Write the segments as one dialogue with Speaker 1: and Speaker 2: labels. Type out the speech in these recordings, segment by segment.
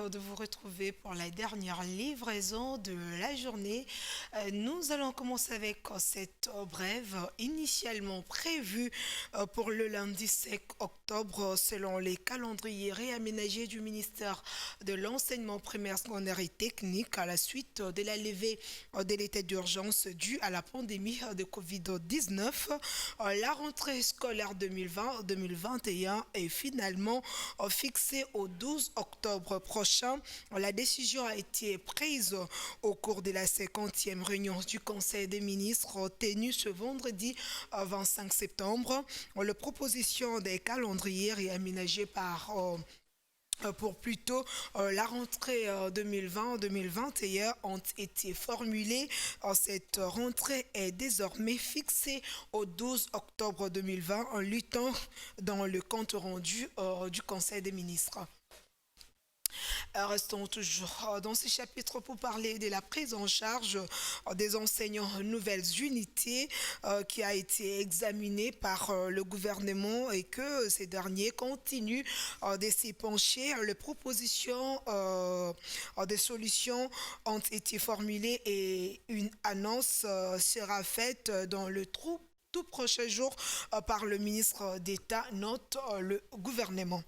Speaker 1: de vous retrouver pour la dernière livraison de la journée. Nous allons commencer avec cette brève initialement prévue pour le lundi 5 octobre selon les calendriers réaménagés du ministère de l'enseignement primaire, secondaire et technique à la suite de la levée de l'état d'urgence due à la pandémie de Covid-19. La rentrée scolaire 2020-2021 est finalement fixée au 12 octobre prochain. La décision a été prise au cours de la 50e réunion du Conseil des ministres tenue ce vendredi 25 septembre. La proposition des calendriers réaménagés pour plutôt la rentrée 2020-2021 ont été formulées. Cette rentrée est désormais fixée au 12 octobre 2020 en luttant dans le compte rendu du Conseil des ministres. Restons toujours dans ce chapitre pour parler de la prise en charge des enseignants nouvelles unités qui a été examinée par le gouvernement et que ces derniers continuent de s'y pencher. Les propositions de solutions ont été formulées et une annonce sera faite dans le tout prochain jour par le ministre d'État, note le gouvernement.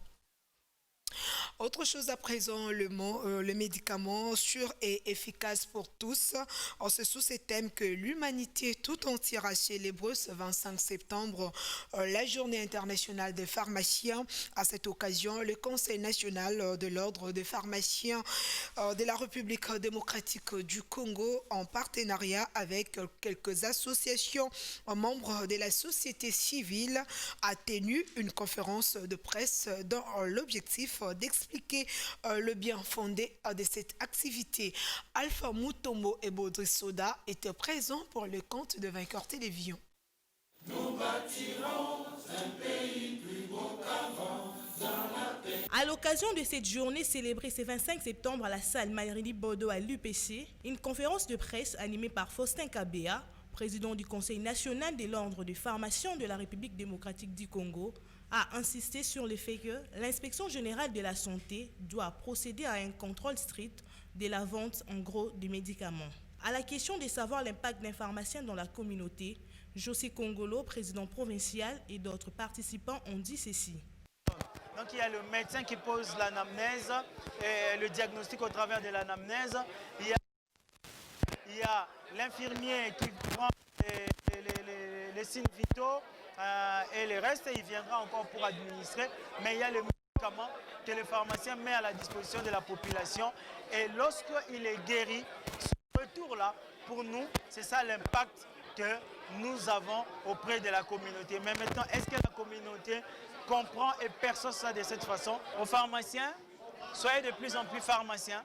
Speaker 1: Autre chose à présent, le médicament sûr et efficace pour tous. C'est sous ces thèmes que l'humanité tout entière a célébré ce 25 septembre la journée internationale des pharmaciens. À cette occasion, le Conseil national de l'ordre des pharmaciens de la République démocratique du Congo, en partenariat avec quelques associations membres de la société civile, a tenu une conférence de presse dans l'objectif d'expliquer le bien fondé de cette activité. Alpha Mutombo et Baudry Soda étaient présents pour le compte de Vainqueur Télévision.
Speaker 2: Nous bâtirons un pays plus beau qu'avant.
Speaker 3: À l'occasion de cette journée célébrée ce 25 septembre à la salle Maïrini Bordeaux à l'UPC, une conférence de presse animée par Faustin Kabea, président du Conseil national de l'ordre des pharmaciens de la République démocratique du Congo, a insisté sur le fait que l'inspection générale de la santé doit procéder à un contrôle strict de la vente en gros des médicaments. À la question de savoir l'impact d'un pharmacien dans la communauté, José Congolo, président provincial, et d'autres participants ont dit ceci.
Speaker 4: Donc il y a le médecin qui pose l'anamnèse et le diagnostic au travers de l'anamnèse. Il y a l'infirmier qui prend les signes vitaux et le reste, il viendra encore pour administrer. Mais il y a le médicament que le pharmacien met à la disposition de la population. Et lorsqu'il est guéri, ce retour-là, pour nous, c'est ça l'impact que nous avons auprès de la communauté. Mais maintenant, est-ce que la communauté comprend et perçoit ça de cette façon? Aux pharmaciens, soyez de plus en plus pharmaciens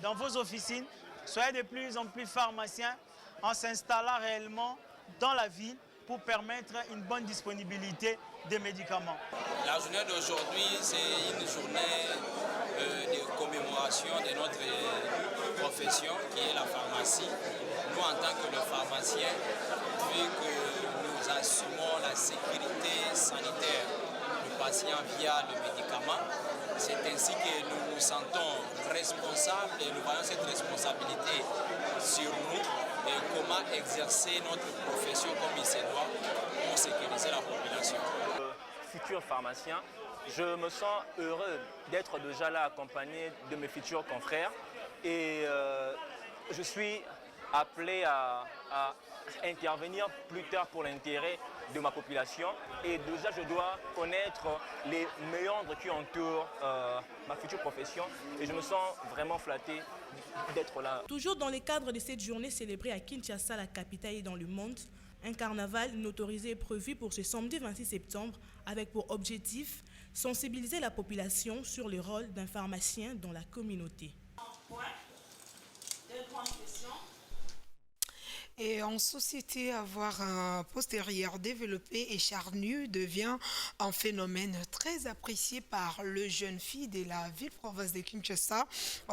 Speaker 4: dans vos officines, soyez de plus en plus pharmaciens en s'installant réellement dans la ville pour permettre une bonne disponibilité des médicaments.
Speaker 5: La journée d'aujourd'hui, c'est une journée de commémoration de notre profession qui est la pharmacie. Nous, en tant que pharmaciens, vu que nous assumons la sécurité sanitaire du patient via le médicament, c'est ainsi que nous nous sentons responsables et nous voyons cette responsabilité sur nous et comment exercer notre profession comme il se doit pour sécuriser la population.
Speaker 6: Futur pharmacien, je me sens heureux d'être déjà là accompagné de mes futurs confrères et je suis appelé à intervenir plus tard pour l'intérêt de ma population et déjà je dois connaître les méandres qui entourent ma future profession et je me sens vraiment flatté d'être là.
Speaker 3: Toujours dans le cadre de cette journée célébrée à Kinshasa, la capitale et dans le monde, un carnaval inautorisé est prévu pour ce samedi 26 septembre avec pour objectif sensibiliser la population sur le rôle d'un pharmacien dans la communauté.
Speaker 1: Et en société, avoir un postérieur développé et charnu devient un phénomène très apprécié par les jeunes filles de la ville-province de Kinshasa.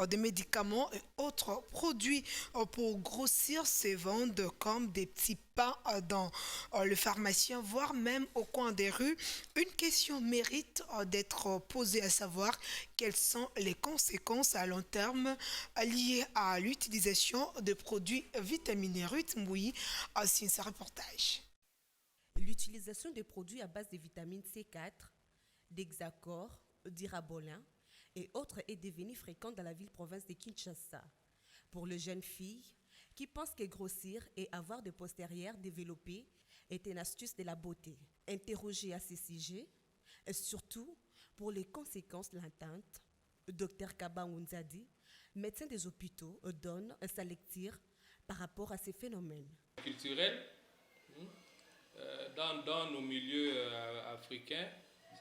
Speaker 1: Des médicaments et autres produits pour grossir se vendent comme des petits pas dans le pharmacien, voire même au coin des rues. Une question mérite d'être posée, à savoir quelles sont les conséquences à long terme liées à l'utilisation de produits vitaminés. Ruth Mouy signe ce reportage.
Speaker 7: L'utilisation de produits à base de vitamine C4, d'hexacor, d'irabolin et autres est devenue fréquente dans la ville-province de Kinshasa. Pour les jeunes filles qui pensent que grossir et avoir des postérieurs développés est une astuce de la beauté. Interrogé à ce sujet, et surtout pour les conséquences latentes, le Dr Kaba Nzadi, médecin des hôpitaux, donne sa lecture par rapport à ces phénomènes.
Speaker 8: Culturel, dans nos milieux africains,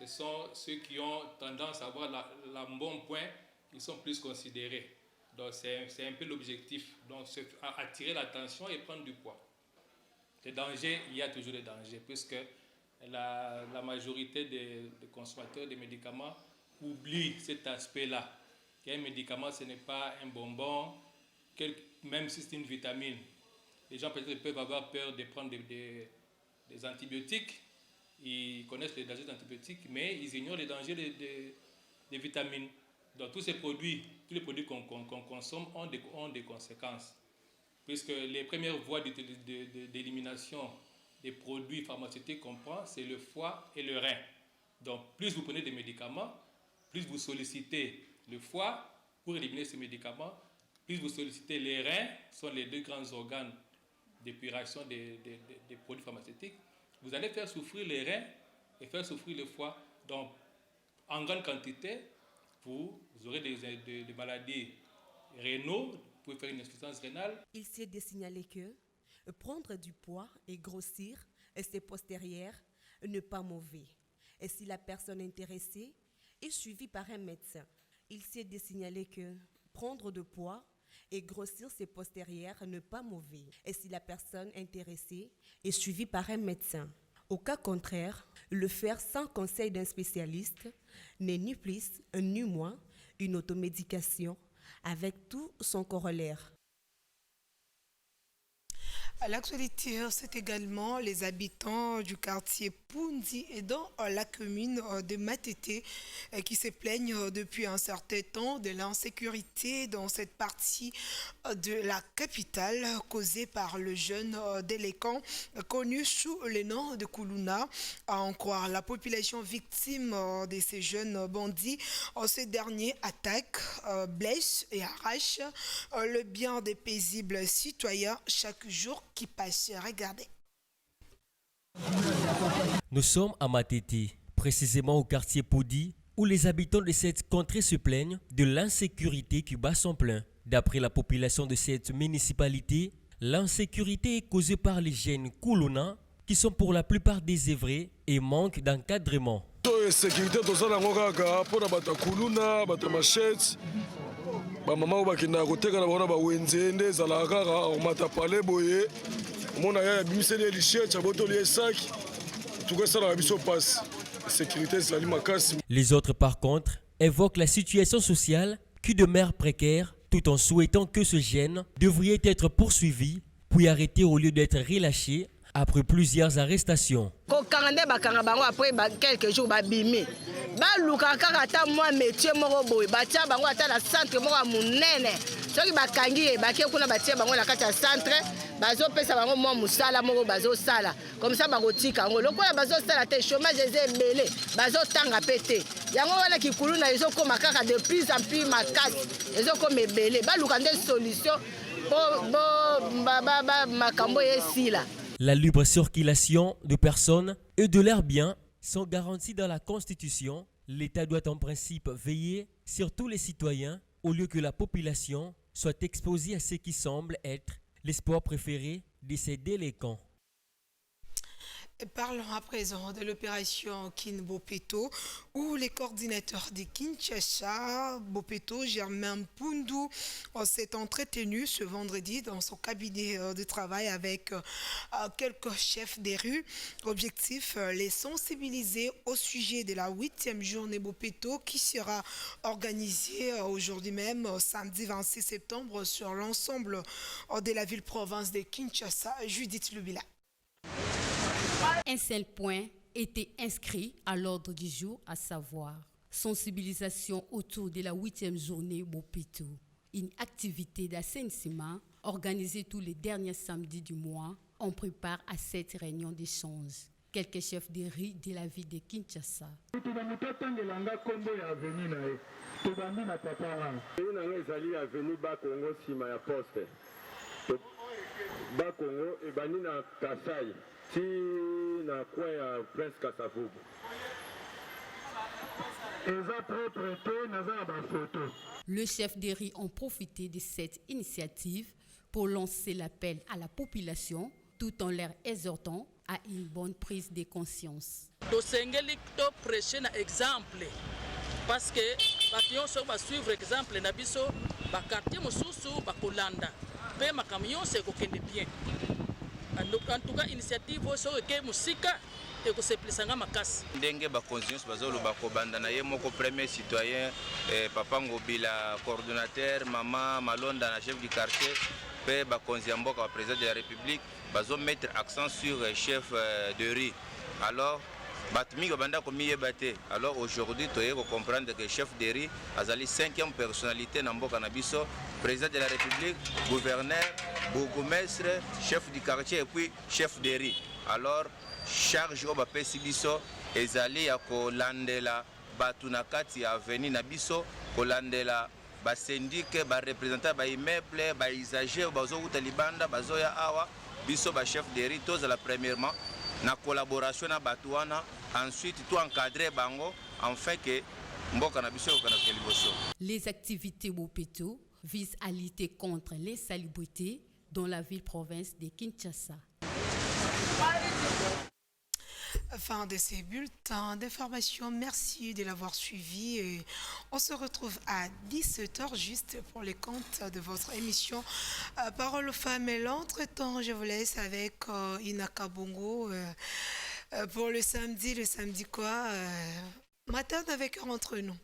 Speaker 8: ce sont ceux qui ont tendance à avoir l'embonpoint qui sont plus considérés. Donc c'est un peu l'objectif. Donc c'est attirer l'attention et prendre du poids. Des dangers, il y a toujours des dangers, puisque la majorité des consommateurs des médicaments oublient cet aspect-là. Qu'un médicament, ce n'est pas un bonbon, même si c'est une vitamine. Les gens peut-être peuvent avoir peur de prendre des antibiotiques. Ils connaissent les dangers des antibiotiques, mais ils ignorent les dangers des vitamines. Donc tous les produits qu'on consomme ont des conséquences. Puisque les premières voies d'élimination des produits pharmaceutiques qu'on prend, c'est le foie et le rein. Donc plus vous prenez des médicaments, plus vous sollicitez le foie pour éliminer ces médicaments, plus vous sollicitez les reins, qui sont les deux grands organes d'épuration des produits pharmaceutiques, vous allez faire souffrir les reins et faire souffrir le foie. Donc, en grande quantité, vous aurez des maladies rénaux, vous pouvez faire une insuffisance rénale.
Speaker 7: Il s'est de signaler que prendre du poids et grossir ses postérieurs n'est pas mauvais. Et si la personne intéressée est suivie par un médecin, il s'est de signaler que prendre du poids et grossir ses postérieurs n'est pas mauvais. Et si la personne intéressée est suivie par un médecin. Au cas contraire, le faire sans conseil d'un spécialiste n'est ni plus ni moins une automédication avec tout son corollaire.
Speaker 1: À l'actualité, c'est également les habitants du quartier Pundi et dans la commune de Matete qui se plaignent depuis un certain temps de l'insécurité dans cette partie de la capitale causée par le jeune délinquant connu sous le nom de Kuluna. À en croire la population victime de ces jeunes bandits, ces derniers attaquent, blessent et arrachent le bien des paisibles citoyens chaque jour qui passe. Regardez.
Speaker 9: Nous sommes à Matete, précisément au quartier Podi, où les habitants de cette contrée se plaignent de l'insécurité qui bat son plein. D'après la population de cette municipalité, l'insécurité est causée par les jeunes Kuluna qui sont pour la plupart désœuvrés et manquent d'encadrement.
Speaker 10: Sécurité bamama oyo bakendaka koteka na bango na bawenze nde ezalaka kaka omata pale boye omona ya yabimiseli ye lishethe abotoli ye saki tuka esalaka biso mpasi sécurité ezali makasi.
Speaker 9: Les autres par contre évoquent la situation sociale qui demeure précaire tout en souhaitant que ce jeune devrait être poursuivi puis arrêté au lieu d'être relâché après plusieurs arrestations.
Speaker 11: Quelques jours, baluka kaka ata mwa métier moko boye batia bango ata na centre moko munene soki bakangi bakie kuna batia bango na kati ya centre bazopesa bango mwa musala moko bazosala comme ça bakotika yango lokola bazosala te chômage eza ebele bazotanga pe te yango wana Kuluna ezokoma kaka de plus en plus makasi ezokoma ebele baluka nde solution makambo esila.
Speaker 9: La libre circulation de personnes et de leurs biens sont garantis dans la Constitution. L'État doit en principe veiller sur tous les citoyens au lieu que la population soit exposée à ce qui semble être les sports préférés de ces délinquants.
Speaker 1: Parlons à présent de l'opération Kin Bopeto, où les coordinateurs de Kinshasa, Bopeto, Germain Mpundu, s'est entretenu ce vendredi dans son cabinet de travail avec quelques chefs des rues. Objectif, les sensibiliser au sujet de la 8e journée Bopeto qui sera organisée aujourd'hui même, samedi 26 septembre, sur l'ensemble de la ville-province de Kinshasa. Judith Lubila.
Speaker 12: Un seul point était inscrit à l'ordre du jour, à savoir sensibilisation autour de la 8e journée Bopeto, une activité d'assainissement organisée tous les derniers samedis du mois. On prépare à cette réunion d'échange quelques chefs de riz de la ville de Kinshasa. Le chef de riz ont profité de cette initiative pour lancer l'appel à la population tout en leur exhortant à une bonne prise de conscience.
Speaker 13: tosengeli toprêche na exemple parce que bato nyonso basuivre exemple na biso bakartier mosusu bakolanda mpe makambo nyonso ekokende bien. En tout cas initiative oyo soki eke mosika ekoseplisanga makasi
Speaker 14: ndenge bakonzi nyonso bazoloba kobanda na ye moko premier citoyen papa Ngobila coordonnateur mama Malonda na chef du quartier mpe bakonzi ya mboka président de la République bazo mettre accent sur chef de riz. Alors bato mingi babanda komiyeba te. Alors aujourd'hui toye comprendre que chef de riz azali 5e personnalité na mboka na biso, président de la République, gouverneur, bourgmestre, chef du quartier et puis chef de riz. Alors charge oyo bapesi biso ezali ya kolandela bato na kati ya avenue na biso, kolandela basyndic barepresentant baimmeuble baisager bazowuta libanda bazoya awa biso bachef de riz tozala premièrement na collaboration na bato wana, ensuite tout encadrer bango afin que mboka na biso ekokana liboso.
Speaker 12: Les activités Bopeto visent à lutter contre l'insalubrité dans la ville-province de Kinshasa.
Speaker 1: Fin de ces bulletins d'information. Merci de l'avoir suivi. Et on se retrouve à 17h juste pour les comptes de votre émission Parole aux femmes. Et l'entretemps, je vous laisse avec Inaka Bongo pour le samedi quoi matin avec entre nous.